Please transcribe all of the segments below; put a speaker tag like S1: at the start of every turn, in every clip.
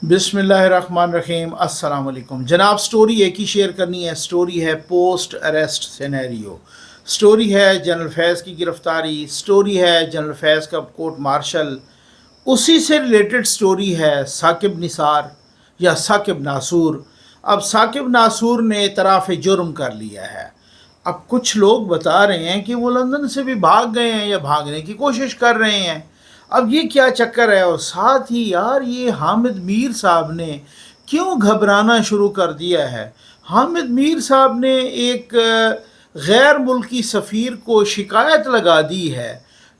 S1: बिस्मिल्लाहिर्रहमानिर्रहीम। अस्सलाम वालेकुम जनाब। स्टोरी एक ही शेयर करनी है। स्टोरी है पोस्ट अरेस्ट सिनेरियो। स्टोरी है जनरल फैज़ की गिरफ़्तारी। स्टोरी है जनरल फैज़ का कोर्ट मार्शल। उसी से रिलेटेड स्टोरी है साकिब निसार या साकिब नासूर। अब साकिब नासूर ने इतराफ़ जुर्म कर लिया है। अब कुछ लोग बता रहे हैं कि वो लंदन से भी भाग गए हैं या भागने की कोशिश कर रहे हैं। अब ये क्या चक्कर है? और साथ ही यार ये हामिद मीर साहब ने क्यों घबराना शुरू कर दिया है? हामिद मीर साहब ने एक गैर मुल्की सफ़ीर को शिकायत लगा दी है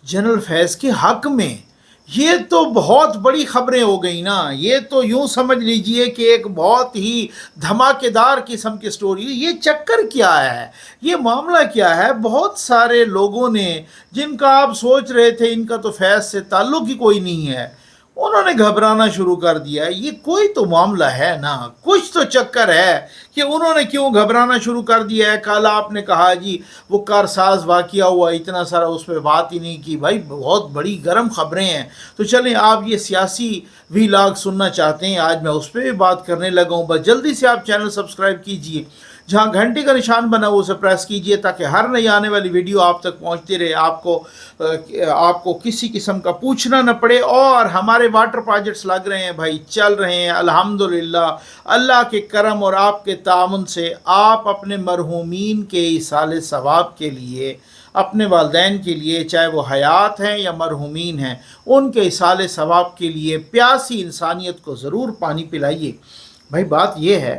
S1: जनरल फैज़ के हक़ में। ये तो बहुत बड़ी खबरें हो गई ना। ये तो यूं समझ लीजिए कि एक बहुत ही धमाकेदार किस्म की स्टोरी। ये चक्कर क्या है? ये मामला क्या है? बहुत सारे लोगों ने जिनका आप सोच रहे थे इनका तो फैज़ से ताल्लुक़ ही कोई नहीं है, उन्होंने घबराना शुरू कर दिया है। ये कोई तो मामला है ना, कुछ तो चक्कर है कि उन्होंने क्यों घबराना शुरू कर दिया है। कल आपने कहा जी वो कारसाज वाक़या हुआ, इतना सारा उस पर बात ही नहीं की। भाई बहुत बड़ी गर्म ख़बरें हैं। तो चलें, आप ये सियासी वीलॉग सुनना चाहते हैं, आज मैं उस पर भी बात करने लगा हूँ। बस जल्दी से आप चैनल सब्सक्राइब कीजिए, जहाँ घंटी का निशान बना वो उसे प्रेस कीजिए ताकि हर नई आने वाली वीडियो आप तक पहुँचती रहे। आपको किसी किस्म का पूछना न पड़े। और हमारे वाटर प्रोजेक्ट्स लग रहे हैं भाई, चल रहे हैं अल्हम्दुलिल्लाह। अल्लाह के करम और आपके तामुन से आप अपने मरहूमीन के इसाले सवाब के लिए, अपने वालदैन के लिए, चाहे वो हयात हैं या मरहूमीन हैं, उनके इसाले सवाब के लिए प्यासी इंसानियत को ज़रूर पानी पिलाइए। भाई बात ये है,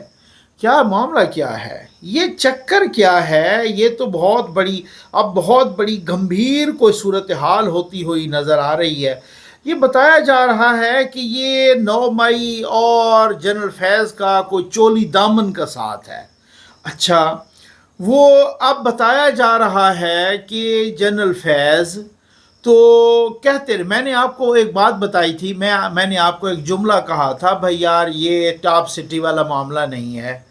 S1: क्या मामला क्या है? ये चक्कर क्या है? ये तो बहुत बड़ी गंभीर कोई सूरत हाल होती हुई नज़र आ रही है। ये बताया जा रहा है कि ये 9 मई और जनरल फैज़ का कोई चोली दामन का साथ है। अच्छा, वो अब बताया जा रहा है कि जनरल फैज़ तो कहते रहे। मैंने आपको एक बात बताई थी, मैंने आपको एक जुमला कहा था, भाई यार ये टॉप सिटी वाला मामला नहीं है,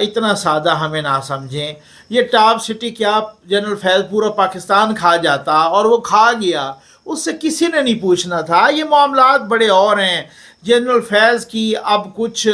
S1: इतना सादा हमें ना समझें। ये टॉप सिटी क्या, जनरल फैज़ पूरा पाकिस्तान खा जाता और वो खा गया, उससे किसी ने नहीं पूछना था। ये मामलात बड़े और हैं। जनरल फैज़ की अब कुछ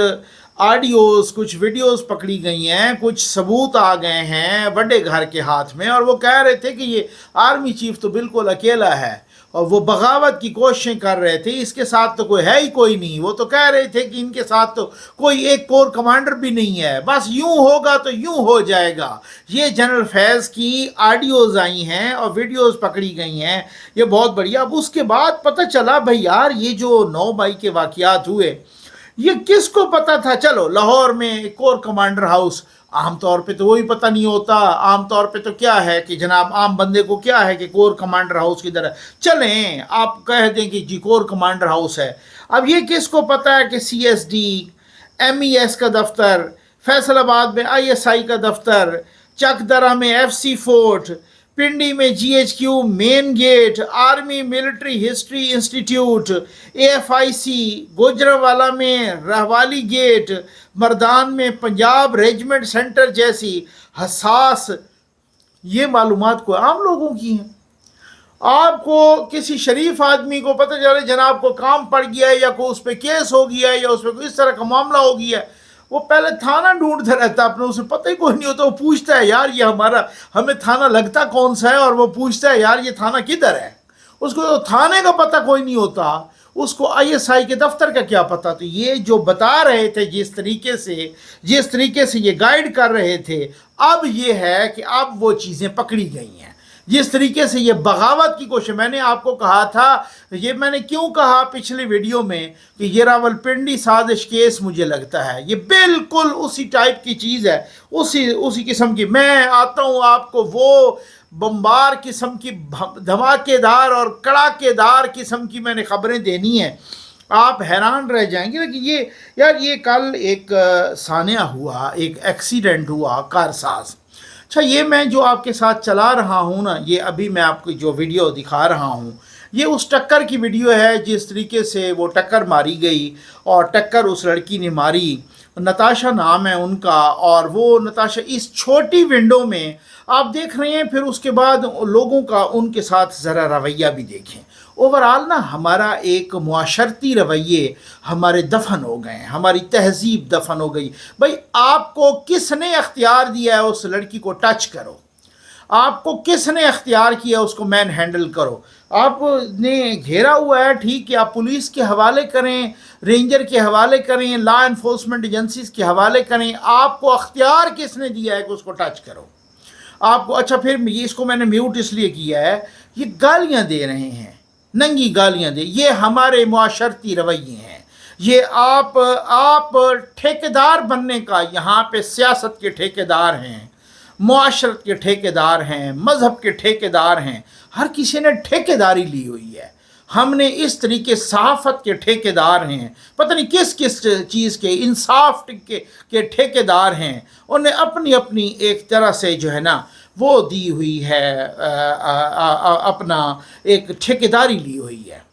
S1: ऑडियोज़, कुछ वीडियोज़ पकड़ी गई हैं, कुछ सबूत आ गए हैं बड़े घर के हाथ में, और वो कह रहे थे कि ये आर्मी चीफ तो बिल्कुल अकेला है और वो बगावत की कोशिशें कर रहे थे, इसके साथ तो कोई है ही कोई नहीं। वो तो कह रहे थे कि इनके साथ तो कोई एक कोर कमांडर भी नहीं है, बस यूं होगा तो यूं हो जाएगा। ये जनरल फैज़ की ऑडियोज़ आई हैं और वीडियोज़ पकड़ी गई हैं, ये बहुत बढ़िया। अब उसके बाद पता चला भाई यार ये जो 9 मई के वाक़यात हुए, ये किसको पता था? चलो लाहौर में कोर कमांडर हाउस, आमतौर पे तो वही पता नहीं होता। आमतौर पे तो क्या है कि जनाब आम बंदे को क्या है कि कोर कमांडर हाउस किधर है, चलें आप कह दें कि जी कोर कमांडर हाउस है। अब ये किसको पता है कि CSD, MES का दफ्तर, फैसलाबाद में ISI का दफ्तर, चकदरा में FC फोर्ट, पिंडी में GHQ main gate, army military history institute, AFIC, Gujranwala में रहवाली गेट, मर्दान में पंजाब रेजिमेंट सेंटर जैसी हसास ये मालूमात को आम लोगों की हैं। आपको किसी शरीफ आदमी को पता चले जनाब को काम पड़ गया है या कोई उस पर केस हो गया है या उस पर इस तरह का मामला हो गया है, वो पहले थाना ढूंढता रहता है अपने, उसे पता ही कोई नहीं होता। वो पूछता है यार ये हमें थाना लगता कौन सा है, और वो पूछता है यार ये थाना किधर है। उसको तो थाने का पता कोई नहीं होता, उसको ISI के दफ्तर का क्या पता। तो ये जो बता रहे थे, जिस तरीके से ये गाइड कर रहे थे, अब ये है कि अब वो चीज़ें पकड़ी गई हैं। जिस तरीके से ये बगावत की कोशिश, मैंने आपको कहा था, ये मैंने क्यों कहा पिछली वीडियो में कि ये रावलपिंडी साजिश केस मुझे लगता है ये बिल्कुल उसी टाइप की चीज़ है, उसी किस्म की। मैं आता हूँ आपको वो बम्बार किस्म की, धमाकेदार और कड़ाकेदार किस्म की मैंने खबरें देनी है, आप हैरान रह जाएंगे। लेकिन ये कल एक सान्या हुआ, एक एक्सीडेंट हुआ कारसाज। अच्छा, ये मैं जो आपके साथ चला रहा हूँ ना, ये अभी मैं आपको जो वीडियो दिखा रहा हूँ, ये उस टक्कर की वीडियो है जिस तरीके से वो टक्कर मारी गई। और टक्कर उस लड़की ने मारी, नताशा नाम है उनका, और वो नताशा इस छोटी विंडो में आप देख रहे हैं। फिर उसके बाद लोगों का उनके साथ ज़रा रवैया भी देखें। ओवरऑल ना हमारा एक मुआशरती रवैये हमारे दफन हो गए हैं, हमारी तहजीब दफन हो गई। भाई आपको किसने अख्तियार दिया है उस लड़की को टच करो, आपको किसने अख्तियार किया उसको मैन हैंडल करो? आपने घेरा हुआ है, ठीक है, आप पुलिस के हवाले करें, रेंजर के हवाले करें, लॉ एनफोर्समेंट एजेंसीज के हवाले करें, आपको अख्तियार किसने दिया है कि उसको टच करो? आपको अच्छा, फिर ये इसको मैंने म्यूट इसलिए किया है, ये गालियां दे रहे हैं, नंगी गालियां दे, ये हमारे मुआशरती रवैये हैं। ये आप ठेकेदार बनने का, यहाँ पे सियासत के ठेकेदार हैं, मुआशरत के ठेकेदार हैं, मज़हब के ठेकेदार हैं, हर किसी ने ठेकेदारी ली हुई है। हमने इस तरीके सहाफ़त के ठेकेदार हैं, पता नहीं किस किस चीज़ के, इंसाफ के ठेकेदार हैं। उन्हें अपनी अपनी एक तरह से जो है ना वो दी हुई है, अपना एक ठेकेदारी ली हुई है।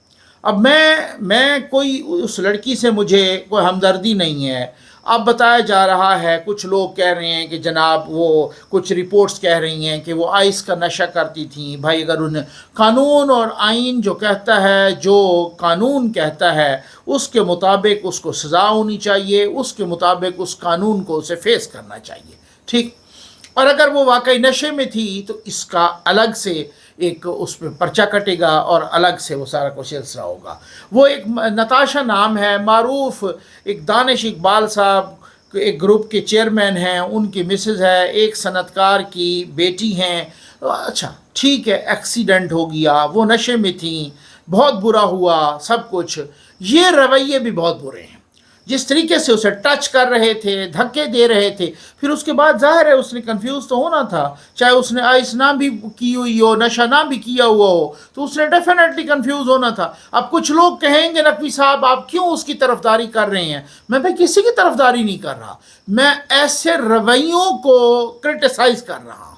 S1: अब मैं कोई उस लड़की से मुझे कोई हमदर्दी नहीं है। अब बताया जा रहा है, कुछ लोग कह रहे हैं कि जनाब वो कुछ रिपोर्ट्स कह रही हैं कि वो आइस का नशा करती थी। भाई अगर उन्हें कानून और आइन जो कहता है, जो कानून कहता है उसके मुताबिक उसको सज़ा होनी चाहिए, उसके मुताबिक उस कानून को उसे फेस करना चाहिए, ठीक। और अगर वो वाकई नशे में थी तो इसका अलग से एक उस पर पर्चा कटेगा और अलग से वो सारा कुछ सिलसिला होगा। वो एक नताशा नाम है, मारूफ एक दानिश इकबाल साहब एक ग्रुप के चेयरमैन हैं, उनकी मिसेज है, एक सनतकार की बेटी हैं। अच्छा ठीक है, एक्सीडेंट हो गया, वो नशे में थी, बहुत बुरा हुआ सब कुछ। ये रवैये भी बहुत बुरे हैं, जिस तरीके से उसे टच कर रहे थे, धक्के दे रहे थे। फिर उसके बाद जाहिर है उसने कंफ्यूज तो होना था, चाहे उसने आइस ना भी की हुई हो, नशा ना भी किया हुआ हो, तो उसने डेफिनेटली कंफ्यूज होना था। अब कुछ लोग कहेंगे नकवी साहब आप क्यों उसकी तरफदारी कर रहे हैं? मैं भाई किसी की तरफदारी नहीं कर रहा, मैं ऐसे रवैयों को क्रिटिसाइज कर रहा हूँ।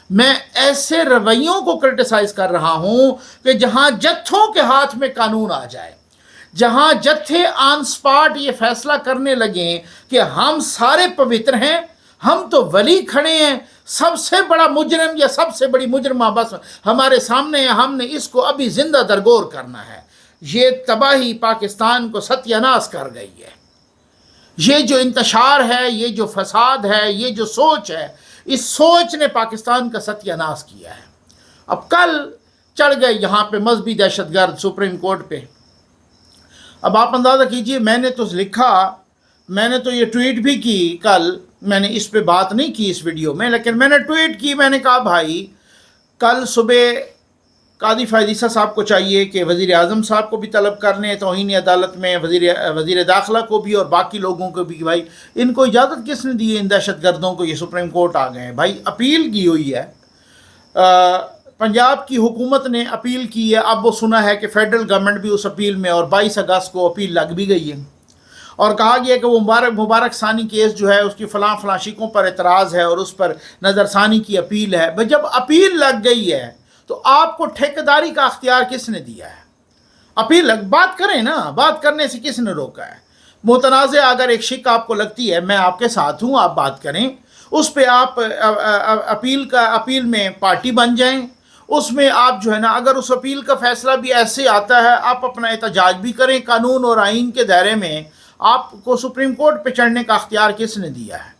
S1: मैं ऐसे रवैयों को क्रिटिसाइज कर रहा हूँ कि जहाँ जत्थों के हाथ में कानून आ जाए, जहां जत्थे ऑन स्पॉट ये फैसला करने लगे कि हम सारे पवित्र हैं, हम तो वली खड़े हैं, सबसे बड़ा मुजरिम या सबसे बड़ी मुजरिमा बस हमारे सामने है, हमने इसको अभी जिंदा दरगोर करना है। ये तबाही पाकिस्तान को सत्यानाश कर गई है। ये जो इंतशार है, ये जो फसाद है, ये जो सोच है, इस सोच ने पाकिस्तान का सत्यानाश किया है। अब कल चढ़ गए यहाँ पे मजहबी दहशतगर्द सुप्रीम कोर्ट पे। अब आप अंदाज़ा कीजिए, मैंने तो लिखा, मैंने तो ये ट्वीट भी की कल, मैंने इस पे बात नहीं की इस वीडियो में, लेकिन मैंने ट्वीट की। मैंने कहा भाई कल सुबह कादी फायदीसा साहब को चाहिए कि वज़ीर आज़म साहब को भी तलब कर लें तौहीन अदालत में, वज़ीर दाखिला को भी और बाकी लोगों को भी, कि भाई इनको इजाज़त किसने दी है इन दहशतगर्दों को? ये सुप्रीम कोर्ट आ गए हैं। भाई अपील की हुई है, पंजाब की हुकूमत ने अपील की है। अब वो सुना है कि फेडरल गवर्नमेंट भी उस अपील में, और 22 अगस्त को अपील लग भी गई है और कहा गया कि वो मुबारक सानी केस जो है उसकी फ़लाँ शिकों पर एतराज़ है और उस पर नज़रसानी की अपील है। भाई जब अपील लग गई है तो आपको ठेकेदारी का अख्तियार किसने दिया है? अपील बात करें ना, बात करने से किसने रोका है? मुतनाज़ अगर एक शिक आपको लगती है, मैं आपके साथ हूँ, आप बात करें उस पर, आप अपील में पार्टी बन जाएं, उसमें आप जो है ना, अगर उस अपील का फैसला भी ऐसे आता है आप अपना एहतजाज भी करें कानून और आइन के दायरे में। आपको सुप्रीम कोर्ट पे चढ़ने का अख्तियार किसने दिया है?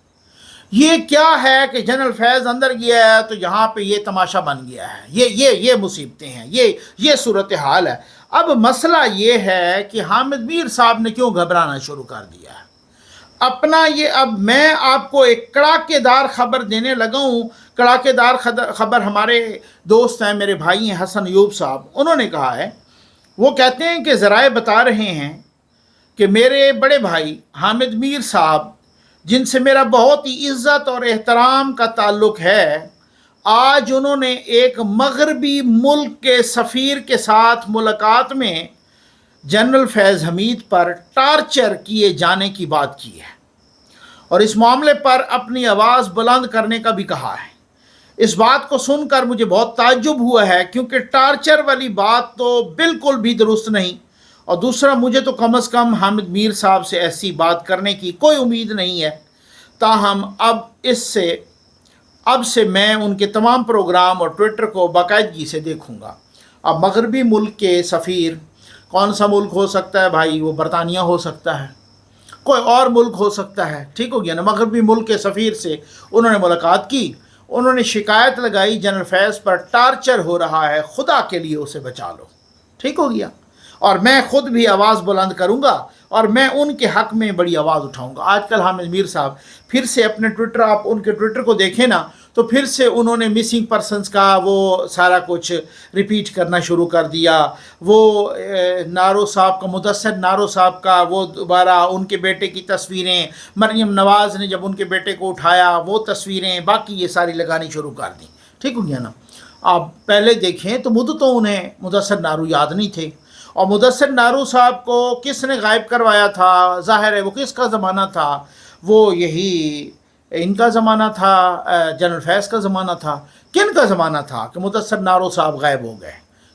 S1: ये क्या है कि जनरल फैज़ अंदर गया है तो यहाँ पे ये तमाशा बन गया है। ये मुसीबतें हैं, ये सूरत हाल है। अब मसला ये है कि हामिद मीर साहब ने क्यों घबराना शुरू कर दिया है अपना ये। अब मैं आपको एक कड़ाकेदार खबर देने लगा हूँ। कड़ाकेदार खबर हमारे दोस्त हैं, मेरे भाई हैं हसन अयूब साहब, उन्होंने कहा है, वो कहते हैं कि ज़राए बता रहे हैं कि मेरे बड़े भाई हामिद मीर साहब, जिनसे मेरा बहुत ही इज़्ज़त और एहतराम का ताल्लुक़ है, आज उन्होंने एक मगरबी मुल्क के सफ़ीर के साथ मुलाकात में जनरल फैज़ हमीद पर टार्चर किए जाने की बात की है और इस मामले पर अपनी आवाज़ बुलंद करने का भी कहा है। इस बात को सुनकर मुझे बहुत ताज्जुब हुआ है, क्योंकि टार्चर वाली बात तो बिल्कुल भी दुरुस्त नहीं, और दूसरा मुझे तो कम अज़ कम हामिद मीर साहब से ऐसी बात करने की कोई उम्मीद नहीं है। ताहम अब से मैं उनके तमाम प्रोग्राम और ट्विटर को बाकायदगी से देखूँगा। अब मगरबी मुल्क के सफ़ीर, कौन सा मुल्क हो सकता है भाई? वो बरतानिया हो सकता है, कोई और मुल्क हो सकता है, ठीक हो गया ना। मगरबी मुल्क के सफ़ीर से उन्होंने मुलाकात की, उन्होंने शिकायत लगाई जनरल फैज़ पर टार्चर हो रहा है, खुदा के लिए उसे बचा लो, ठीक हो गया। और मैं ख़ुद भी आवाज़ बुलंद करूँगा और मैं उनके हक़ में बड़ी आवाज़ उठाऊँगा। आजकल हामिद मीर साहब फिर से अपने ट्विटर, आप उनके ट्विटर को देखें ना, तो फिर से उन्होंने मिसिंग पर्सनस का वो सारा कुछ रिपीट करना शुरू कर दिया। वो नारो साहब का, मुदस्सिर नारो साहब का वो दोबारा उनके बेटे की तस्वीरें, मरियम नवाज़ ने जब उनके बेटे को उठाया वो तस्वीरें, बाकी ये सारी लगानी शुरू कर दी, ठीक हो गया ना। आप पहले देखें तो मुद्दतों उन्हें मुदस्सिर नारू याद नहीं थे, और मुदस्सिर नारू साहब को किसने गायब करवाया था? ज़ाहिर है वो किसका ज़माना था? वो यही इनका ज़माना था, जनरल फैज़ का ज़माना था। किन का ज़माना था कि मुदस्सिर नारो साहब गायब हो गए,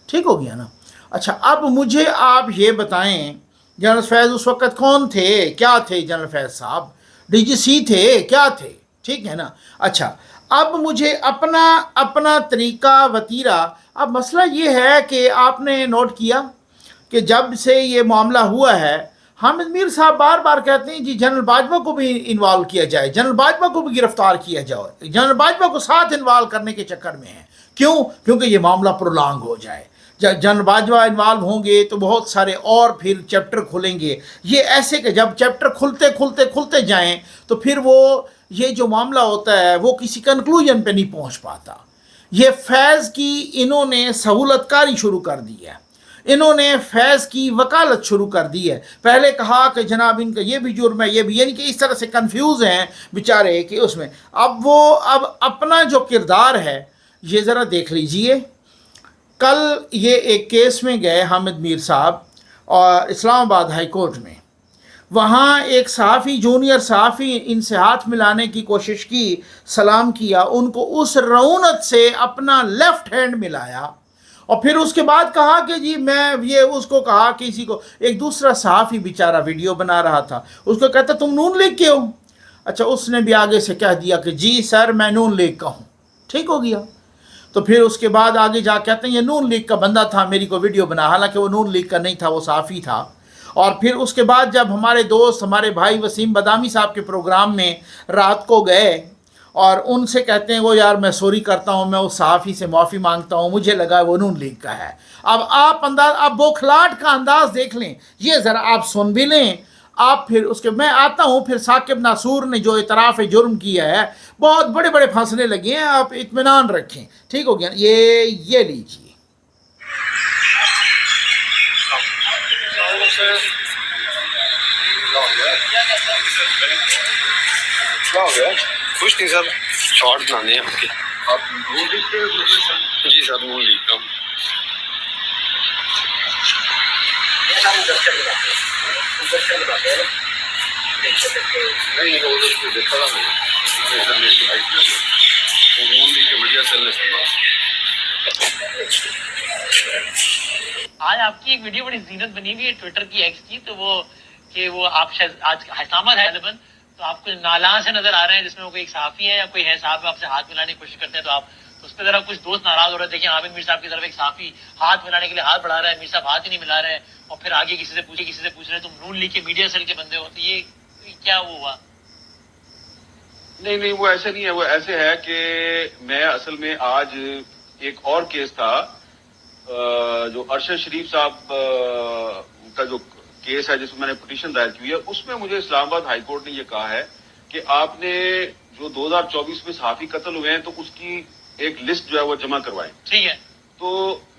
S1: ठीक हो गया ना। अच्छा, अब मुझे आप ये बताएं, जनरल फैज़ उस वक़्त कौन थे, क्या थे जनरल फैज़ साहब? डीजीसी थे, क्या थे, ठीक है ना। अच्छा, अब मुझे अपना तरीक़ा वतीरा, अब मसला ये है कि आपने नोट किया कि जब से ये मामला हुआ है, हामिद मीर साहब बार बार कहते हैं जी जनरल बाजवा को भी इन्वॉल्व किया जाए, जनरल बाजवा को भी गिरफ्तार किया जाए, जनरल बाजवा को साथ इन्वॉल्व करने के चक्कर में है। क्यों? क्योंकि ये मामला प्रोलॉन्ग हो जाए। जब जनरल बाजवा इन्वॉल्व होंगे तो बहुत सारे और फिर चैप्टर खुलेंगे। ये ऐसे कि जब चैप्टर खुलते जाएं तो फिर वो ये जो मामला होता है वो किसी कंक्लूजन पे नहीं पहुंच पाता। ये फैज़ की इन्होंने सहूलतकारी शुरू कर दी है, इन्होंने फैज़ की वकालत शुरू कर दी है। पहले कहा कि जनाब इनका ये भी जुर्म है, ये भी, यानी कि इस तरह से कंफ्यूज हैं बेचारे कि उसमें अब अपना जो किरदार है ये ज़रा देख लीजिए। कल ये एक केस में गए हामिद मीर साहब और इस्लामाबाद हाई कोर्ट में, वहाँ एक सहाफ़ी, जूनियर सहाफ़ी, इनसे हाथ मिलाने की कोशिश की, सलाम किया, उनको उस रऊनत से अपना लेफ़्ट हैंड मिलाया और फिर उसके बाद कहा कि जी मैं ये, उसको कहा किसी को, एक दूसरा सहाफ़ी बेचारा वीडियो बना रहा था, उसको कहता तुम नून लीग के हो? अच्छा, उसने भी आगे से कह दिया कि जी सर मैं नून लीग का हूँ, ठीक हो गया। तो फिर उसके बाद आगे जा कहते हैं ये नून लीग का बंदा था, मेरी को वीडियो बना, हालांकि वो नून लीग का नहीं था, वो सहाफ़ी था। और फिर उसके बाद जब हमारे दोस्त, हमारे भाई वसीम बदामी साहब के प्रोग्राम में रात को गए और उनसे कहते हैं वो यार मैं सॉरी करता हूँ, मैं उस सहाफ़ी से माफ़ी मांगता हूँ, मुझे लगा वो नून लीग का है। अब आप बौखलाहट का अंदाज़ देख लें, ये ज़रा आप सुन भी लें। आप फिर उसके, मैं आता हूँ फिर साकिब नासूर ने जो इतराफ़ जुर्म किया है, बहुत बड़े बड़े फांसले लगे हैं, आप इत्मीनान रखें, ठीक हो गया। ये लीजिए।
S2: कुछ नहीं सर, शॉर्ट बनाने हैं आपके। आप नून लीग के? जी सर, नून लीग का। नहीं वो तो देखा था मैंने, इधर मेरी भाई थी वो नून लीग के मीडिया सेल ने सुना।
S3: आज आपकी एक वीडियो बड़ी जीनत बनी हुई है ट्विटर की, एक्स की, तो वो कि वो आप आज हैसामत है गलबन, तो आपको नाला से नजर आ रहे हैं जिसमें वो कोई एक सहाफ़ी है या कोई है साहब, आपसे हाथ मिलाने की कोशिश करते हैं, तो आप उस पर जरा कुछ दोस्त नाराज हो रहे हैं। देखिए हामिद मीर साहब की तरफ एक सहाफ़ी हाथ मिलाने के लिए हाथ बढ़ा रहा है, मीर साहब हाथ ही नहीं मिला रहे हैं, और फिर आगे किसी से पूछ रहे तुम नून लीग के मीडिया सेल के बंदे हो, तो ये क्या वो हुआ?
S2: नहीं वो ऐसे नहीं है, वो ऐसे है कि मैं असल में आज एक और केस था जो अरशद शरीफ साहब का जो केस है जिसमें मैंने पिटीशन दायर की हुई है, उसमें मुझे इस्लामाबाद हाई कोर्ट ने ये कहा है कि आपने जो 2024 में सहाफ़ी कत्ल हुए हैं तो उसकी एक लिस्ट जो है वो जमा करवाएं।
S3: ठीक है।
S2: तो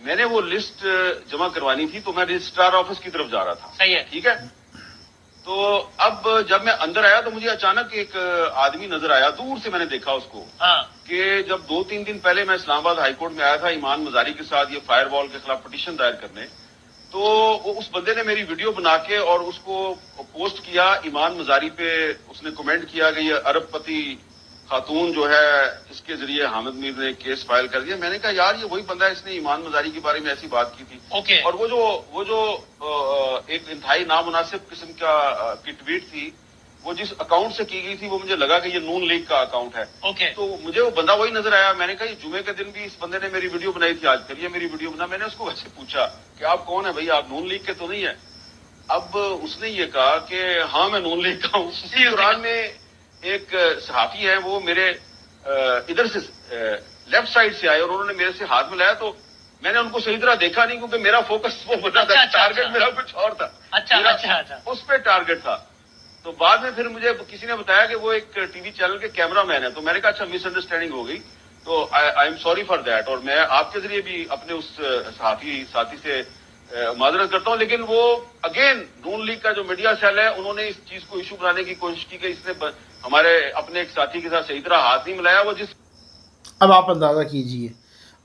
S2: मैंने वो लिस्ट जमा करवानी थी, तो मैं रजिस्ट्रार ऑफिस की तरफ जा रहा था।
S3: सही है।
S2: ठीक है। तो अब जब मैं अंदर आया तो मुझे अचानक एक आदमी नजर आया, दूर से मैंने देखा उसको।
S3: हाँ।
S2: कि जब 2-3 दिन पहले मैं इस्लामाबाद हाई कोर्ट में आया था ईमान मजारी के साथ ये फायरवॉल के खिलाफ पिटीशन दायर करने, तो वो उस बंदे ने मेरी वीडियो बना के और उसको पोस्ट किया ईमान मजारी पे। उसने कमेंट किया कि ये अरबपति खातून जो है इसके जरिए हामिद मीर ने केस फाइल कर दिया। मैंने कहा यार ये वही बंदा है, इसने ईमान मजारी के बारे में ऐसी बात की थी।
S3: ओके।
S2: और वो जो एक इंतहाई नामुनासिब किस्म की ट्वीट थी वो जिस अकाउंट से की गई थी वो मुझे लगा कि ये नून लीग का अकाउंट है।
S3: ओके।
S2: तो मुझे वो बंदा वही नजर आया। मैंने कहा ये जुमे के दिन भी इस बंदे ने मेरी वीडियो बनाई थी, आज फिर ये मेरी वीडियो बना। मैंने उसको वैसे पूछा कि आप कौन है भाई, आप नून लीग के तो नहीं है? अब उसने ये कहा कि हाँ मैं नून लीग का हूँ। इसी दौरान में एक सहाफी है, वो मेरे इधर से लेफ्ट साइड से आए और उन्होंने मेरे से हाथ मिलाया। तो मैंने उनको सही तरह देखा नहीं क्योंकि मेरा फोकस वो बना था, टारगेट मेरा कुछ और था।
S3: अच्छा।
S2: उस पे टारगेट था। तो बाद में फिर मुझे किसी ने बताया कि वो एक टीवी चैनल के कैमरामैन है। तो मैंने कहा अच्छा मिसअंडरस्टैंडिंग हो गई, तो I am sorry for that. और मैं आपके जरिए भी अपने उस साथी से माजरत करता हूँ। लेकिन वो अगेन नून लीग का जो मीडिया सेल है, उन्होंने इस चीज को इशू बनाने की कोशिश की कि इसने हमारे अपने एक साथी के साथ सही तरह हाथ नहीं मिलाया। वो जिस
S1: अब आप अंदाज़ा कीजिए,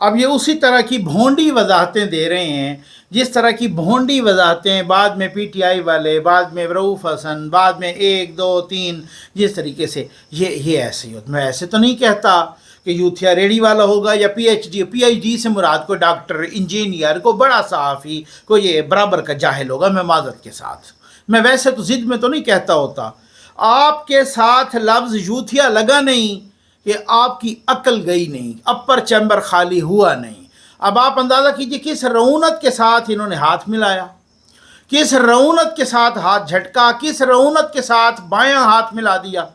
S1: अब ये उसी तरह की भोंडी वजाहतें दे रहे हैं जिस तरह की भोंडी वजाहतें बाद में पीटीआई वाले, बाद में रऊफ़ हसन, बाद में 1 2 3 जिस तरीके से ये ऐसे ही होता। मैं ऐसे तो नहीं कहता कि यूथिया रेडी वाला होगा या पीएचडी से मुराद को डॉक्टर, इंजीनियर, को बड़ा सहाफ़ी, को ये बराबर का जाहिल होगा। मैं माज़रत के साथ, मैं वैसे तो ज़िद में तो नहीं कहता होता। आपके साथ लफ्ज़ यूथिया लगा नहीं कि आपकी अक्ल गई नहीं, अपर चैम्बर खाली हुआ नहीं। अब आप अंदाज़ा कीजिए किस रऊनत के साथ इन्होंने हाथ मिलाया, किस रऊनत के साथ हाथ झटका, किस रऊनत के साथ बायां हाथ मिला दिया,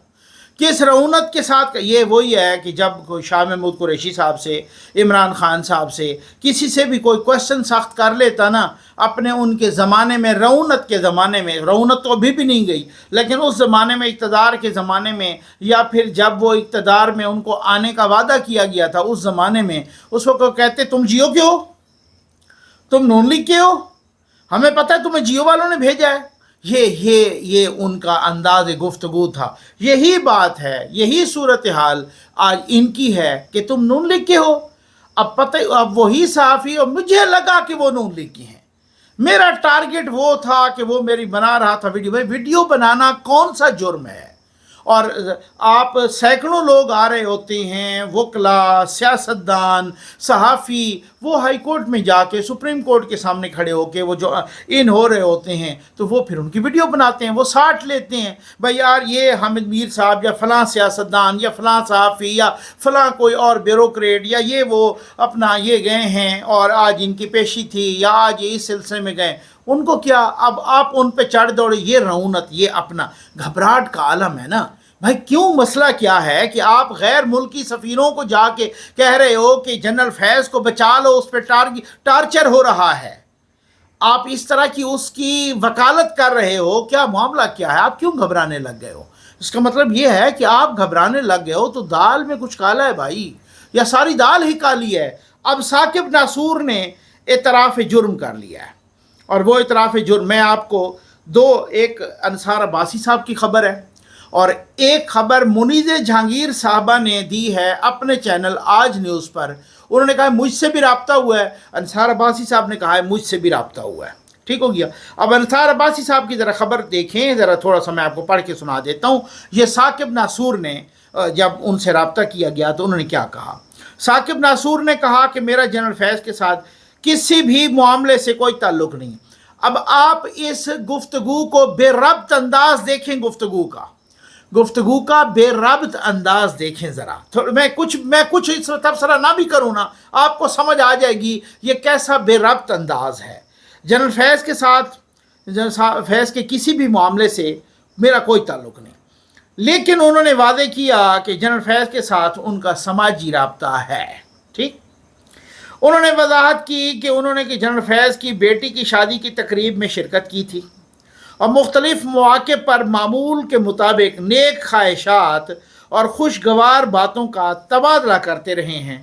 S1: किस रऊनत के साथ। ये वही है कि जब कोई शाह महमूद कुरैशी साहब से, इमरान खान साहब से, किसी से भी कोई क्वेश्चन सख्त कर लेता ना, अपने उनके ज़माने में, रऊनत के ज़माने में, रऊनत तो अभी भी नहीं गई, लेकिन उस ज़माने में, इक़्तिदार के ज़माने में, या फिर जब वो इक़्तिदार में उनको आने का वादा किया गया था उस ज़माने में, उस वक्त कहते तुम जियो के हो, तुम नून लीग के हो, हमें पता है तुम्हें जियो वालों ने भेजा है। ये उनका अंदाज़ गुफ्तगू था। यही बात है, यही सूरत हाल आज इनकी है कि तुम नून लीग के हो। अब पता, अब वही सहाफ़ी, और मुझे लगा कि वो नून लीग की हैं। मेरा टारगेट वो था कि वो मेरी बना रहा था वीडियो। भाई वीडियो बनाना कौन सा जुर्म है? और आप सैकड़ों लोग आ रहे होते हैं, वकला, सियासतदान, सहाफ़ी, वो हाई कोर्ट में जाके, सुप्रीम कोर्ट के सामने खड़े होके वो जो इन हो रहे होते हैं, तो वो फिर उनकी वीडियो बनाते हैं, वो साठ लेते हैं। भाई यार ये हामिद मीर साहब या फ़लाँ सियासतदान या फ़लाँ सहाफ़ी या फ़लाँ कोई और ब्यूरोक्रेट या ये वो अपना ये गए हैं और आज इनकी पेशी थी या आज ये इस सिलसिले में गए, उनको क्या, अब आप उन पे चढ़ दौड़े। ये रऊनत, ये अपना घबराहट का आलम है ना भाई। क्यों, मसला क्या है कि आप गैर मुल्की सफ़ीरों को जाके कह रहे हो कि जनरल फैज़ को बचा लो, उस पर टार्चर हो रहा है, आप इस तरह की उसकी वकालत कर रहे हो, क्या मामला क्या है? आप क्यों घबराने लग गए हो? इसका मतलब ये है कि आप घबराने लग गए हो तो दाल में कुछ काला है भाई, या सारी दाल ही काली है। अब साकिब नासूर ने इतराफ़ जुर्म कर लिया है, और वो इतराफ़ जुर्म, मैं आपको एक अंसार अब्बासी साहब की खबर है और एक खबर मुनीज़ जहांगीर साहबा ने दी है अपने चैनल आज न्यूज़ पर। उन्होंने कहा मुझसे भी रब्ता हुआ है, अंसार अब्बासी साहब ने कहा है मुझसे भी रब्ता हुआ है। ठीक हो गया। अब अंसार अब्बासी साहब की ज़रा खबर देखें, ज़रा थोड़ा सा मैं आपको पढ़ के सुना देता हूँ। ये साकिब नासूर ने जब उनसे रब्ता किया गया तो उन्होंने क्या कहा। साकिब नासूर ने कहा कि मेरा जनरल फैज़ के साथ किसी भी मामले से कोई ताल्लुक़ नहीं। अब आप इस गुफ्तगू को बेरब्त अंदाज देखें, गुफ्तगू का बेरब्त अंदाज देखें ज़रा। मैं कुछ इस तबसरा ना भी करूँ ना, आपको समझ आ जाएगी ये कैसा बेरब्त अंदाज है। जनरल फैज़ के साथ, जनरल फैज़ के किसी भी मामले से मेरा कोई ताल्लुक़ नहीं, लेकिन उन्होंने वादे किया कि जनरल फैज़ के साथ उनका समाजी राब्ता है। ठीक, उन्होंने वजाहत की कि उन्होंने जनरल फैज़ की बेटी की शादी की तकरीब में शिरकत की थी और मुख्तलिफ मौक़े पर मामूल के मुताबिक नेक ख्वाहिशात और खुशगवार बातों का तबादला करते रहे हैं।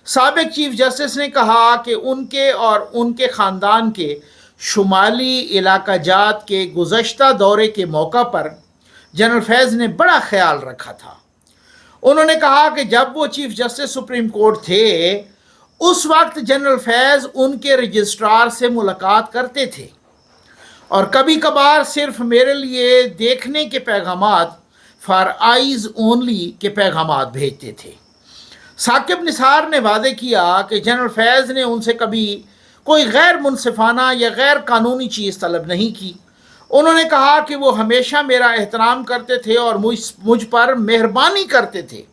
S1: साबिक़ चीफ जस्टिस ने कहा कि उनके और उनके ख़ानदान के शुमाली इलाका जात के गुज़श्ता दौरे के मौका पर जनरल फैज़ ने बड़ा ख्याल रखा था। उन्होंने कहा कि जब वो चीफ जस्टिस सुप्रीम कोर्ट थे उस वक्त जनरल फैज़ उनके रजिस्ट्रार से मुलाकात करते थे और कभी कभार सिर्फ मेरे लिए देखने के पैगामात, फॉर आइज़ ओनली के पैगामात भेजते थे। साकिब निसार ने वादे किया कि जनरल फैज़ ने उनसे कभी कोई गैर मुनसिफाना या गैर कानूनी चीज़ तलब नहीं की। उन्होंने कहा कि वो हमेशा मेरा एहतराम करते थे और मुझ पर मेहरबानी करते थे।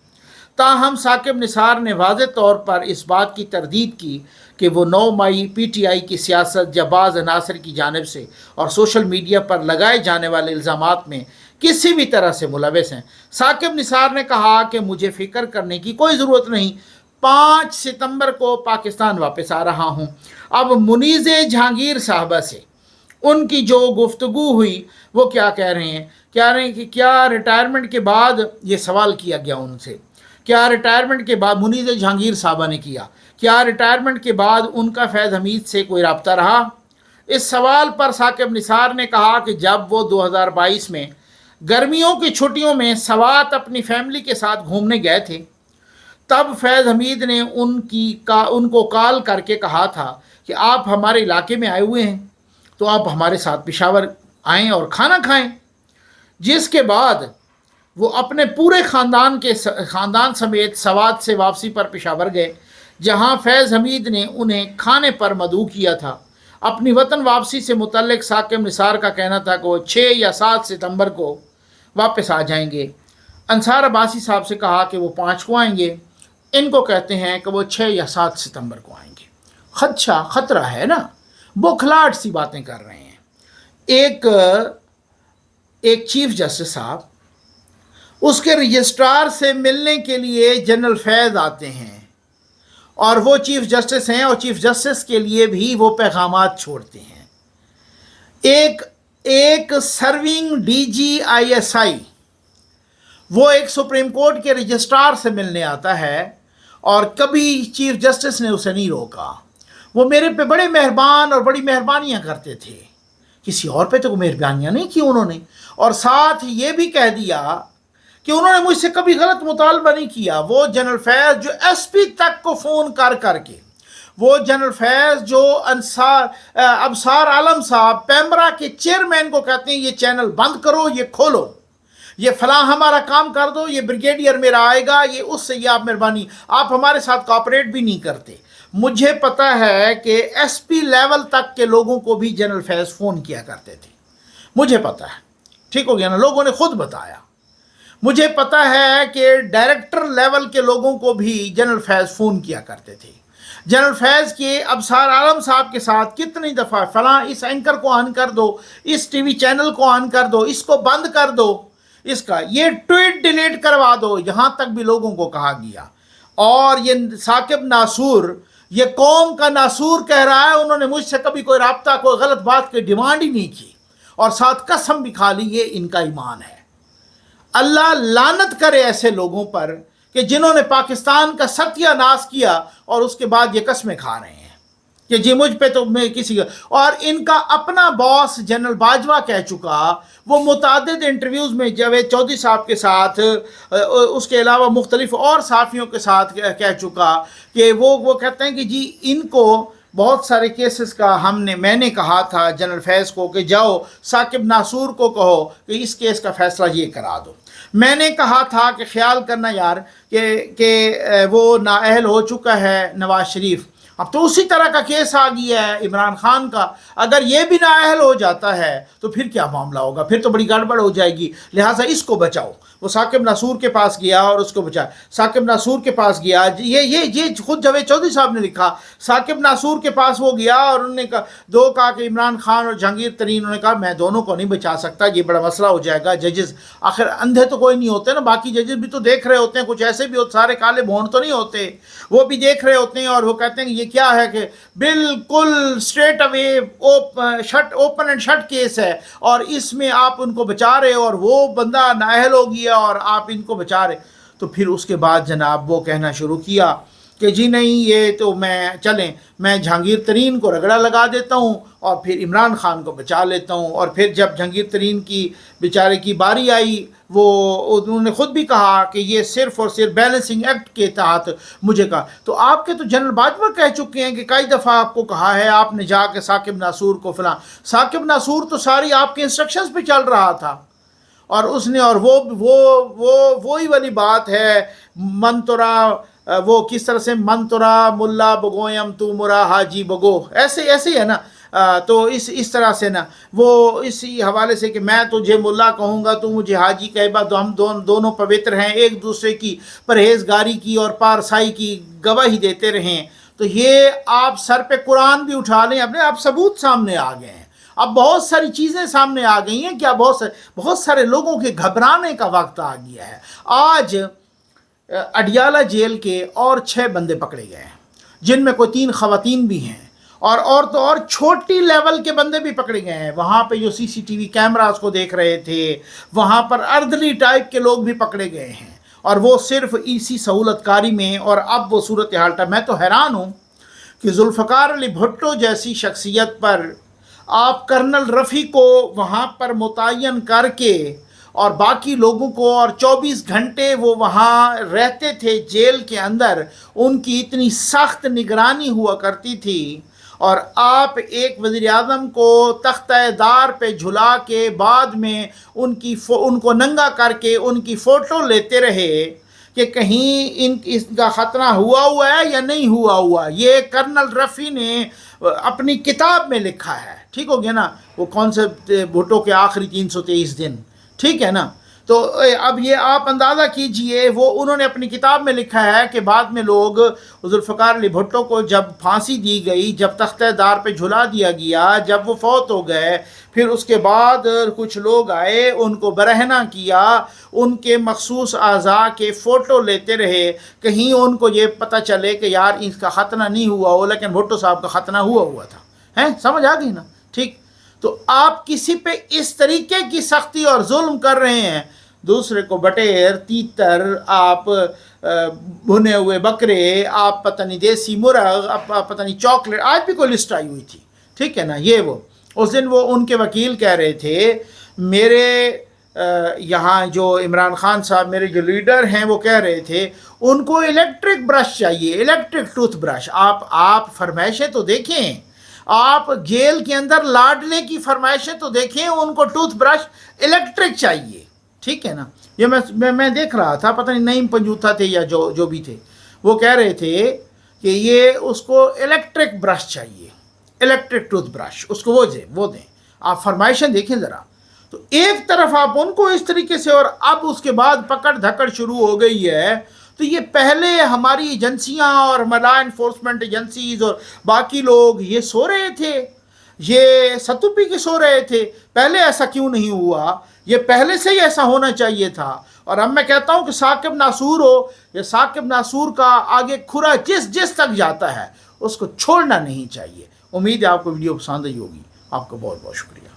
S1: ताहम साकिब निसार ने वाज़ेह तौर पर इस बात की तरदीद की कि वो 9 मई PTI की सियासत या बाज़ अनासर की जानिब से और सोशल मीडिया पर लगाए जाने वाले इल्ज़ामात में किसी भी तरह से मुलविस हैं। साकिब निसार ने कहा कि मुझे फ़िक्र करने की कोई ज़रूरत नहीं, 5 सितंबर को पाकिस्तान वापस आ रहा हूँ। अब मुनीज़ जहांगीर साहबा से उनकी जो गुफ्तगू हुई वो क्या कह रहे हैं कि क्या रिटायरमेंट के बाद, ये सवाल किया गया उनसे, क्या रिटायरमेंट के बाद मुनीज़ जहांगीर साहबा ने किया, क्या रिटायरमेंट के बाद उनका फैज़ हमीद से कोई रब्ता रहा? इस सवाल पर साकिब निसार ने कहा कि जब वो 2022 में गर्मियों की छुट्टियों में सवात अपनी फैमिली के साथ घूमने गए थे, तब फैज़ हमीद ने उनको कॉल करके कहा था कि आप हमारे इलाके में आए हुए हैं तो आप हमारे साथ पेशावर आएँ और खाना खाएँ। जिसके बाद वो अपने पूरे ख़ानदान समेत सवात से वापसी पर पेशावर गए, जहाँ फैज़ हमीद ने उन्हें खाने पर मदऊ किया था। अपनी वतन वापसी से मुतल्लिक साकिब निसार का कहना था कि वो 6 या 7 सितंबर को वापस आ जाएंगे। अंसार अब्बासी साहब से कहा कि वो 5 को आएंगे, इनको कहते हैं कि वो 6 या 7 सितंबर को आएंगे। खतरा है ना, बौखलाहट सी बातें कर रहे हैं। एक चीफ जस्टिस साहब उसके रजिस्ट्रार से मिलने के लिए जनरल फैज़ आते हैं और वो चीफ जस्टिस हैं और चीफ जस्टिस के लिए भी वो पैगामात छोड़ते हैं। एक सर्विंग DGISI वो एक सुप्रीम कोर्ट के रजिस्ट्रार से मिलने आता है और कभी चीफ जस्टिस ने उसे नहीं रोका। वो मेरे पे बड़े मेहरबान और बड़ी मेहरबानियाँ करते थे, किसी और पे तो मेहरबानियाँ नहीं की उन्होंने। और साथ ये भी कह दिया कि उन्होंने मुझसे कभी गलत मुतालबा नहीं किया। वो जनरल फैज़ जो SP तक को फ़ोन करके, वो जनरल फैज़ जो अबसार आलम साहब पैमरा के चेयरमैन को कहते हैं ये चैनल बंद करो, ये खोलो, ये फलां हमारा काम कर दो, ये ब्रिगेडियर मेरा आएगा, ये उससे, ये आप मेहरबानी, आप हमारे साथ कोऑपरेट भी नहीं करते। मुझे पता है कि SP लेवल तक के लोगों को भी जनरल फैज़ फ़ोन किया करते थे, मुझे पता है, ठीक हो गया ना, लोगों ने खुद बताया। मुझे पता है कि डायरेक्टर लेवल के लोगों को भी जनरल फैज़ फ़ोन किया करते थे। जनरल फैज़ के अबसार आलम साहब के साथ कितनी दफ़ा फलां इस एंकर को ऑन कर दो, इस TV चैनल को ऑन कर दो, इसको बंद कर दो, इसका ये ट्वीट डिलीट करवा दो, यहाँ तक भी लोगों को कहा गया। और ये साकिब नासूर, ये कौम का नासूर कह रहा है, उन्होंने मुझसे कभी कोई राब्ता, कोई गलत बात की डिमांड ही नहीं की और साथ कसम भी खा ली, ये इनका ईमान है। अल्लाह लानत करे ऐसे लोगों पर कि जिन्होंने पाकिस्तान का सत्यानाश किया और उसके बाद ये कस्में खा रहे हैं कि जी मुझ पे तो मैं किसी का। और इनका अपना बॉस जनरल बाजवा कह चुका, वो मुतादिद इंटरव्यूज़ में जावेद चौधरी साहब के साथ, उसके अलावा मुख्तलिफ और साफ़ियों के साथ कह चुका कि वो कहते हैं कि जी इनको बहुत सारे केसेस का मैंने कहा था जनरल फैज़ को कि जाओ साकिब नासूर को कहो कि इस केस का फ़ैसला ये करा दो। मैंने कहा था कि ख्याल करना यार कि वो नाअहल हो चुका है नवाज़ शरीफ, अब तो उसी तरह का केस आ गया है इमरान खान का, अगर ये भी नाअहल हो जाता है तो फिर क्या मामला होगा, फिर तो बड़ी गड़बड़ हो जाएगी, लिहाजा इसको बचाओ। वो साकिब नासूर के पास गया और उसको बचाया। साकिब नासूर के पास गया, ये खुद जावेद चौधरी साहब ने लिखा, साकिब नासूर के पास वो गया और उन्होंने कहा कि इमरान खान और जहांगीर तरीन, उन्होंने कहा मैं दोनों को नहीं बचा सकता, ये बड़ा मसला हो जाएगा। जजेस आखिर अंधे तो कोई नहीं होते ना, बाकी जजेस भी तो देख रहे होते हैं, कुछ ऐसे भी होते, सारे काले भोंड तो नहीं होते, वो भी देख रहे होते हैं और वो कहते हैं कि ये क्या है कि बिल्कुल straight away open and shut case है और इसमें आप उनको बचा रहे हो और वो बंदा नाअहल हो गया और आप इनको बचा रहे। तो फिर उसके बाद जनाब वो कहना शुरू किया कि जी नहीं, ये तो मैं जहांगीर तरीन को रगड़ा लगा देता हूँ और फिर इमरान खान को बचा लेता हूँ। और फिर जब जहांगीर तरीन की बेचारे की बारी आई, वो उन्होंने ख़ुद भी कहा कि ये सिर्फ़ और सिर्फ बैलेंसिंग एक्ट के तहत मुझे कहा। तो आपके तो जनरल बाजवा कह चुके हैं कि कई दफ़ा आपको कहा है, आपने जाके साकिब नासूर को फलां, साकिब नासूर तो सारी आपके इंस्ट्रक्शंस पे चल रहा था और उसने, और वो ही वाली बात है, मंतुरा वो किस तरह से मंतुरा मुल्ला बगोयम तू मुरा हाजी बगो, ऐसे है ना, تو اس طرح سے نا وہ اسی حوالے سے کہ میں تجھے ملا کہوں گا تو مجھے حاجی کہے تو ہم دونوں پوتر ہیں، ایک دوسرے کی پرہیزگاری کی اور پارسائی کی گواہی دیتے رہیں. تو یہ آپ سر پہ قرآن بھی اٹھا لیں اپنے، آپ ثبوت سامنے آ گئے ہیں. اب بہت ساری چیزیں سامنے آ گئی ہیں کہ اب بہت سارے لوگوں کے گھبرانے کا وقت آ گیا ہے. آج اڈیالہ جیل کے اور 6 بندے پکڑے گئے ہیں، جن میں کوئی 3 خواتین بھی ہیں، اور چھوٹی لیول کے بندے بھی پکڑے گئے ہیں. وہاں پہ جو سی سی ٹی وی کیمراز کو دیکھ رہے تھے، وہاں پر اردلی ٹائپ کے لوگ بھی پکڑے گئے ہیں، اور وہ صرف اسی سہولت کاری میں. اور اب وہ صورتحال میں تو حیران ہوں کہ ذوالفقار علی بھٹو جیسی شخصیت پر آپ کرنل رفیع کو وہاں پر متعین کر کے اور باقی لوگوں کو، اور 24 گھنٹے وہ وہاں رہتے تھے جیل کے اندر، ان کی اتنی سخت نگرانی ہوا کرتی تھی، اور آپ ایک وزیر اعظم کو تختہ دار پہ جھلا کے بعد میں ان کو ننگا کر کے ان کی فوٹو لیتے رہے کہ کہیں اس کا خطرہ ہوا ہے یا نہیں ہوا. یہ کرنل رفیع نے اپنی کتاب میں لکھا ہے. ٹھیک ہو گیا نا، وہ کون سے بھٹو کے آخری 323 دن، ٹھیک ہے نا. تو اب یہ آپ اندازہ کیجئے، وہ انہوں نے اپنی کتاب میں لکھا ہے کہ بعد میں لوگ ذوالفقار علی بھٹو کو جب پھانسی دی گئی، جب تختہ دار پہ جھلا دیا گیا، جب وہ فوت ہو گئے، پھر اس کے بعد کچھ لوگ آئے، ان کو برہنہ کیا، ان کے مخصوص اعضاء کے فوٹو لیتے رہے، کہیں ان کو یہ پتہ چلے کہ یار اس کا ختنہ نہیں ہوا ہو، لیکن بھٹو صاحب کا ختنہ ہوا تھا. سمجھ آ گئی نا؟ ٹھیک. تو آپ کسی پہ اس طریقے کی سختی اور ظلم کر رہے ہیں، دوسرے کو بٹیر، تیتر، آپ بھنے ہوئے بکرے، آپ پتہ نہیں دیسی مرغ، آپ پتہ نہیں چاکلیٹ، آج بھی کوئی لسٹ آئی ہوئی تھی، ٹھیک ہے نا. یہ وہ اس دن وہ ان کے وکیل کہہ رہے تھے، میرے یہاں جو عمران خان صاحب میرے جو لیڈر ہیں وہ کہہ رہے تھے ان کو الیکٹرک برش چاہیے، الیکٹرک ٹوتھ برش. آپ فرمائشیں تو دیکھیں، آپ جیل کے اندر لاڈلے کی فرمائشیں تو دیکھیں، ان کو ٹوتھ برش الیکٹرک چاہیے. ٹھیک ہے نا. یہ میں دیکھ رہا تھا، پتہ نہیں نعیم پنجوتھا تھے یا جو بھی تھے، وہ کہہ رہے تھے کہ یہ اس کو الیکٹرک برش چاہیے، الیکٹرک ٹوتھ برش اس کو وہ دیں. آپ فرمائشیں دیکھیں ذرا. تو ایک طرف آپ ان کو اس طریقے سے، اور اب اس کے بعد پکڑ دھکڑ شروع ہو گئی ہے. تو یہ پہلے ہماری ایجنسیاں اور لا انفورسمنٹ ایجنسیز اور باقی لوگ یہ سو رہے تھے، یہ ستو پی کے سو رہے تھے. پہلے ایسا کیوں نہیں ہوا؟ یہ پہلے سے ہی ایسا ہونا چاہیے تھا. اور اب میں کہتا ہوں کہ ثاقب ناصور ہو، یہ ثاقب ناصور کا آگے کھرا جس تک جاتا ہے اس کو چھوڑنا نہیں چاہیے. امید ہے آپ کو ویڈیو پسند آئی ہوگی. آپ کا بہت بہت شکریہ.